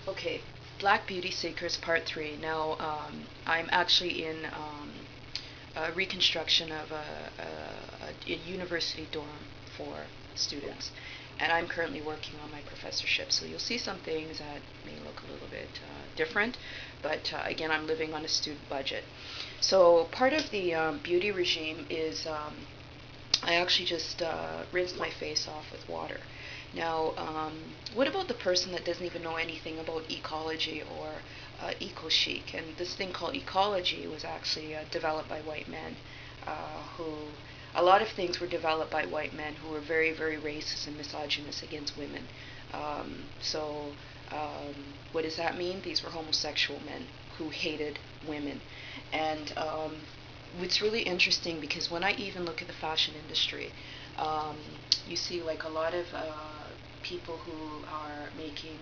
Okay, Black Beauty Seekers Part 3. Now, I'm actually in a reconstruction of a university dorm for students, and I'm currently working on my professorship. So you'll see some things that may look a little bit different, but again, I'm living on a student budget. So part of the beauty regime is I actually just rinse my face off with water. Now, what about the person that doesn't even know anything about ecology or eco-chic? And this thing called ecology was actually developed by white men who, a lot of things were developed by white men who were very, very racist and misogynist against women. So, what does that mean? These were homosexual men who hated women. And it's really interesting because when I even look at the fashion industry, um, you see like a lot of people who are making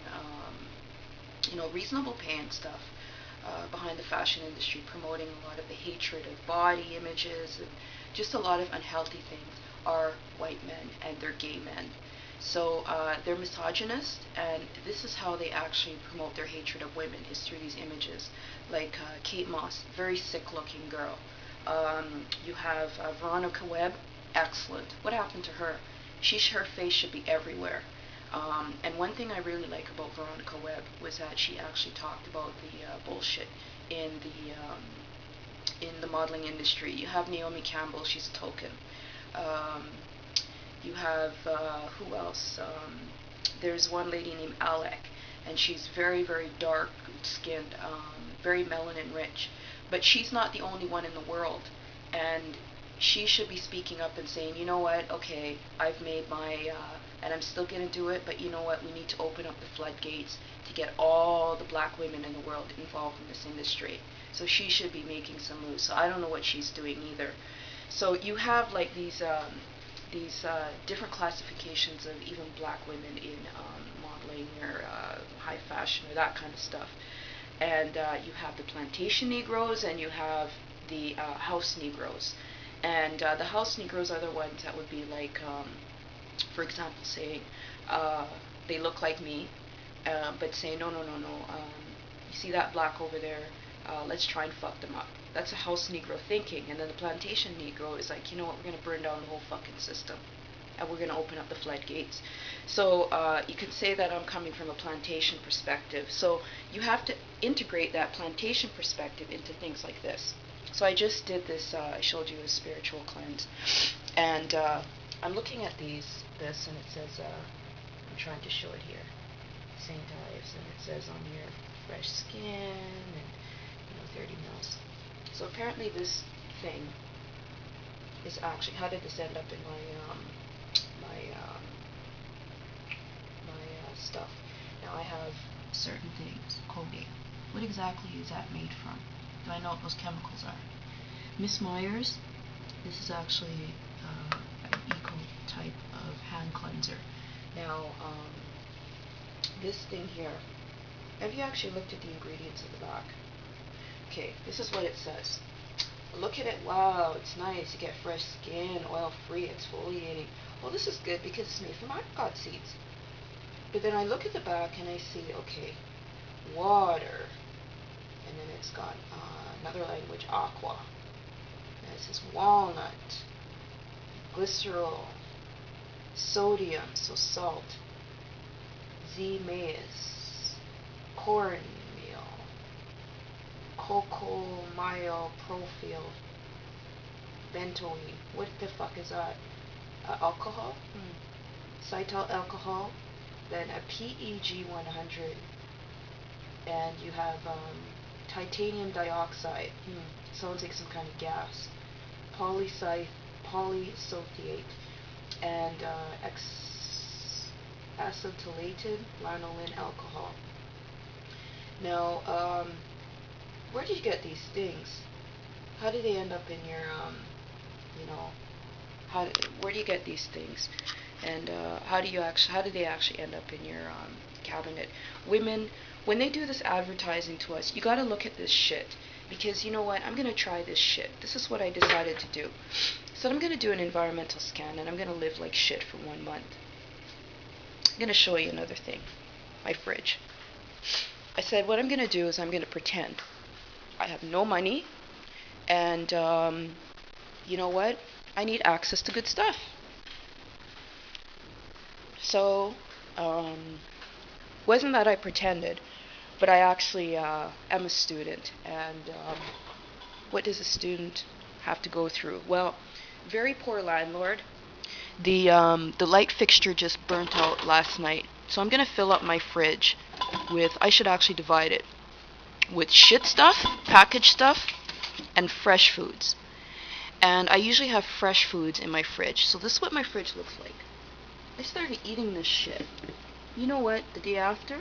reasonable pay and stuff behind the fashion industry, promoting a lot of the hatred of body images and just a lot of unhealthy things, are white men and they're gay men. So they're misogynist, and this is how they actually promote their hatred of women, is through these images. Like Kate Moss, very sick-looking girl. You have Veronica Webb, excellent. What happened to her? Her face should be everywhere. And one thing I really like about Veronica Webb was that she actually talked about the bullshit in the modeling industry. You have Naomi Campbell, she's a token. Um, you have who else? There's one lady named Alec, and she's very, very dark skinned, very melanin rich. But she's not the only one in the world, and she should be speaking up and saying, you know what, okay, I've made my, and I'm still going to do it, but you know what, we need to open up the floodgates to get all the black women in the world involved in this industry. So she should be making some moves. So I don't know what she's doing either. So you have like these different classifications of even black women in modeling or high fashion or that kind of stuff. And you have the plantation Negroes and you have the house Negroes. And the house Negroes are the ones that would be like, for example, saying they look like me, but say, no, no, no, no, you see that black over there, let's try and fuck them up. That's a house Negro thinking. And then the plantation Negro is like, you know what, we're going to burn down the whole fucking system. And we're going to open up the floodgates. So you can say that I'm coming from a plantation perspective. So you have to integrate that plantation perspective into things like this. So I just did this, I showed you a spiritual cleanse. And I'm looking at this, and it says, I'm trying to show it here, St. Ives, and it says on here, fresh skin, and 30 mils. So apparently this thing is actually, how did this end up in my stuff? Now I have certain things, Colgate. What exactly is that made from? Do I know what those chemicals are? Miss Myers, this is actually an eco type of hand cleanser. Now, this thing here, have you actually looked at the ingredients at the back? Okay, this is what it says. Look at it, wow, it's nice. You get fresh skin, oil-free, exfoliating. Well, this is good because it's made from apricot seeds. But then I look at the back and I see, okay, water, and then it's got another language, aqua. And it says walnut, glycerol, sodium, so salt, Z-maize, cornmeal, cocoa myopropyl, bentoine. What the fuck is that? Alcohol? Cytyl alcohol. Then a PEG 100. And you have titanium dioxide. Sounds like some kind of gas. Polysodiate. And acetylated lanolin alcohol. Now, where do you get these things? How do they end up in your, where do you get these things? And how do they actually end up in your cabinet? Women, when they do this advertising to us, you got to look at this shit, because you know what? I'm gonna try this shit. This is what I decided to do. So I'm gonna do an environmental scan, and I'm gonna live like shit for 1 month. I'm gonna show you another thing. My fridge. I said, what I'm going to do is I'm going to pretend I have no money, and you know what? I need access to good stuff. So, wasn't that I pretended, but I actually am a student. And what does a student have to go through? Well, very poor landlord. The light fixture just burnt out last night, so I'm gonna fill up my fridge with. I should actually divide it with shit stuff, packaged stuff, and fresh foods. And I usually have fresh foods in my fridge. So this is what my fridge looks like. I started eating this shit. You know what? The day after,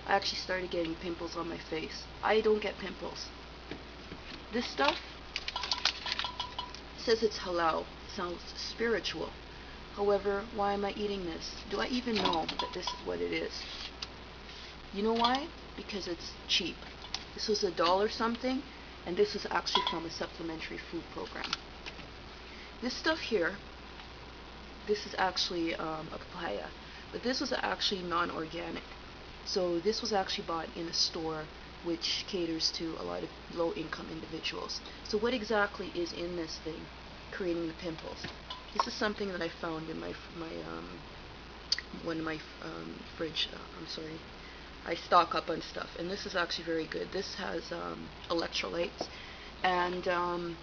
I actually started getting pimples on my face. I don't get pimples. This stuff says it's halal. Sounds spiritual. However, why am I eating this? Do I even know that this is what it is? You know why? Because it's cheap. This was $1 something, and this was actually from a supplementary food program. This stuff here, this is actually a papaya, but this was actually non-organic. So this was actually bought in a store which caters to a lot of low-income individuals. So what exactly is in this thing creating the pimples? This is something that I found in my one of my fridge. I'm sorry. I stock up on stuff, and this is actually very good. This has electrolytes, and I'm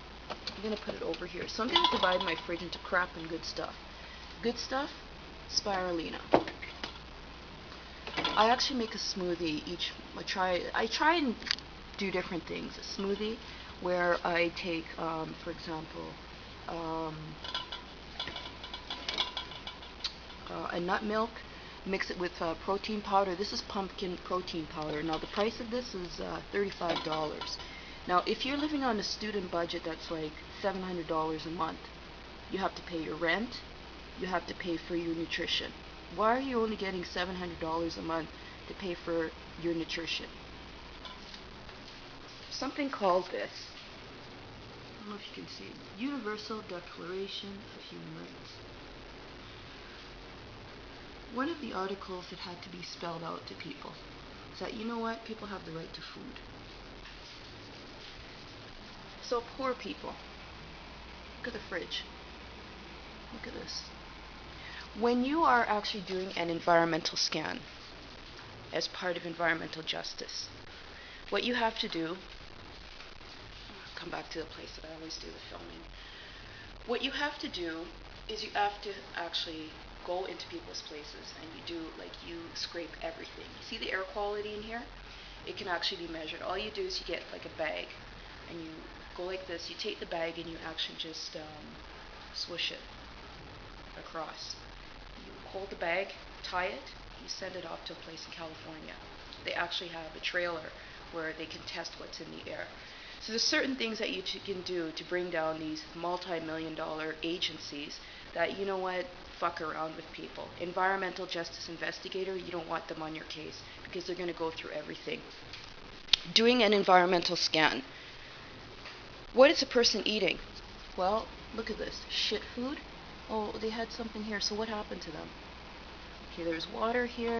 gonna put it over here. So I'm gonna divide my fridge into crap and good stuff. Good stuff, spirulina. I actually make a smoothie each. I try and do different things. A smoothie where I take, for example, a nut milk, mix it with protein powder. This is pumpkin protein powder. Now the price of this is $35. Now if you're living on a student budget that's like $700 a month, you have to pay your rent, you have to pay for your nutrition. Why are you only getting $700 a month to pay for your nutrition? Something called this, I don't know if you can see it, Universal Declaration of Human Rights. One of the articles that had to be spelled out to people is that, you know what, people have the right to food. So poor people, look at the fridge, look at this. When you are actually doing an environmental scan as part of environmental justice, what you have to do, come back to the place that I always do the filming. What you have to do is you have to actually go into people's places, and you scrape everything. You see the air quality in here? It can actually be measured. All you do is you get like a bag, and you go like this. You take the bag and you actually just swoosh it across. You hold the bag, tie it, you send it off to a place in California. They actually have a trailer where they can test what's in the air. So there's certain things that you can do to bring down these multi-million-dollar agencies that, you know what, fuck around with people. Environmental justice investigator, you don't want them on your case because they're going to go through everything. Doing an environmental scan. What is a person eating? Well, look at this. Shit food. Oh, they had something here, so what happened to them? Okay, there's water here.